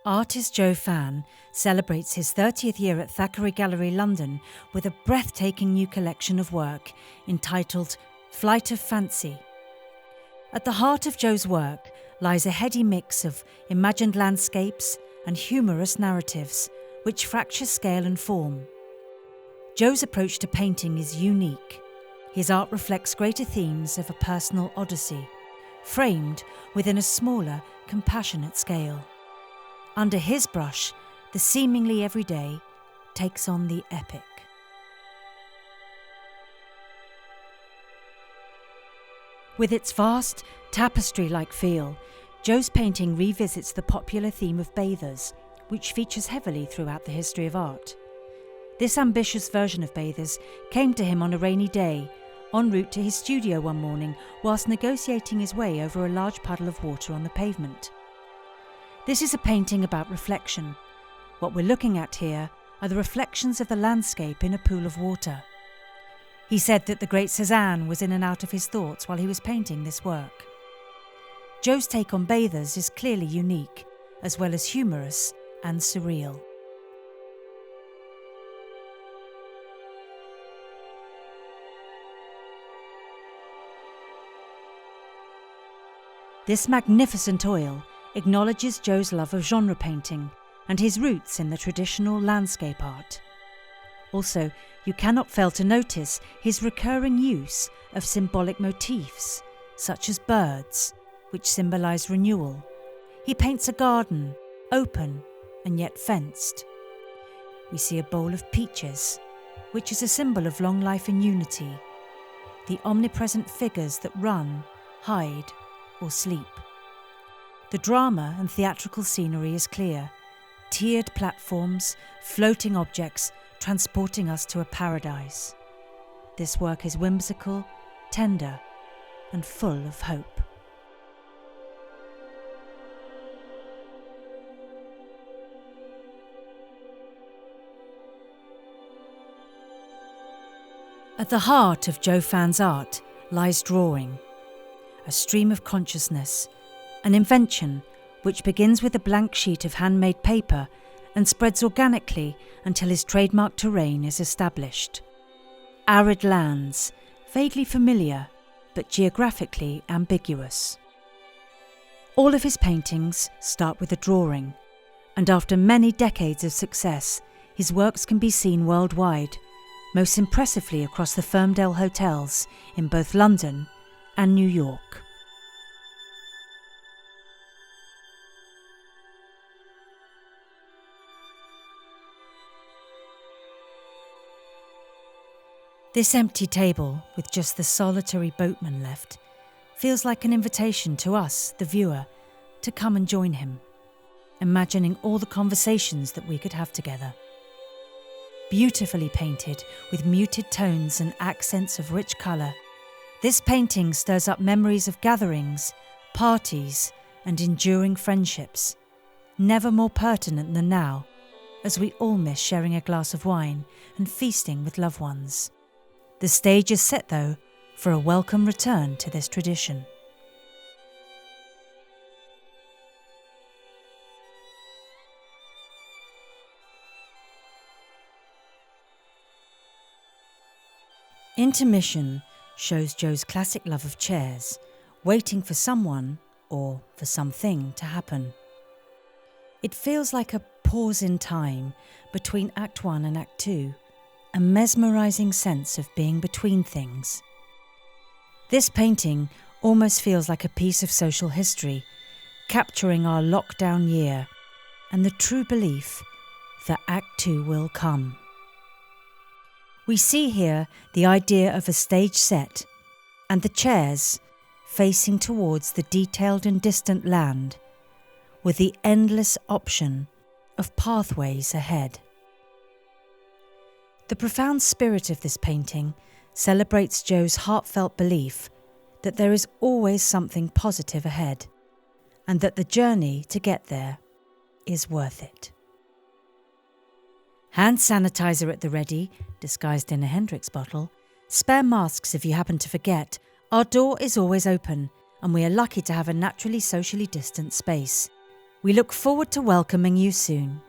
Artist Joe Fan celebrates his 30th year at Thackeray Gallery, London, with a breathtaking new collection of work entitled Flight of Fancy. At the heart of Joe's work lies a heady mix of imagined landscapes and humorous narratives, which fracture scale and form. Joe's approach to painting is unique. His art reflects greater themes of a personal odyssey, framed within a smaller, compassionate scale. Under his brush, the seemingly everyday takes on the epic. With its vast, tapestry-like feel, Joe's painting revisits the popular theme of bathers, which features heavily throughout the history of art. This ambitious version of bathers came to him on a rainy day, en route to his studio one morning whilst negotiating his way over a large puddle of water on the pavement. This is a painting about reflection. What we're looking at here are the reflections of the landscape in a pool of water. He said that the great Cézanne was in and out of his thoughts while he was painting this work. Joe's take on bathers is clearly unique, as well as humorous and surreal. This magnificent oil acknowledges Joe's love of genre painting and his roots in the traditional landscape art. Also, you cannot fail to notice his recurring use of symbolic motifs, such as birds, which symbolise renewal. He paints a garden, open and yet fenced. We see a bowl of peaches, which is a symbol of long life and unity, the omnipresent figures that run, hide or sleep. The drama and theatrical scenery is clear, tiered platforms, floating objects transporting us to a paradise. This work is whimsical, tender, and full of hope. At the heart of Joe Fan's art lies drawing, a stream of consciousness, an invention which begins with a blank sheet of handmade paper and spreads organically until his trademark terrain is established. Arid lands, vaguely familiar, but geographically ambiguous. All of his paintings start with a drawing, and after many decades of success, his works can be seen worldwide, most impressively across the Firmdale hotels in both London and New York. This empty table, with just the solitary boatman left, feels like an invitation to us, the viewer, to come and join him, imagining all the conversations that we could have together. Beautifully painted, with muted tones and accents of rich colour, this painting stirs up memories of gatherings, parties, and enduring friendships, never more pertinent than now, as we all miss sharing a glass of wine and feasting with loved ones. The stage is set, though, for a welcome return to this tradition. Intermission shows Joe's classic love of chairs, waiting for someone or for something to happen. It feels like a pause in time between Act 1 and Act 2, a mesmerising sense of being between things. This painting almost feels like a piece of social history, capturing our lockdown year and the true belief that Act 2 will come. We see here the idea of a stage set and the chairs facing towards the detailed and distant land, with the endless option of pathways ahead. The profound spirit of this painting celebrates Joe's heartfelt belief that there is always something positive ahead, and that the journey to get there is worth it. Hand sanitizer at the ready, disguised in a Hendrix bottle, spare masks if you happen to forget. Our door is always open, and we are lucky to have a naturally socially distant space. We look forward to welcoming you soon.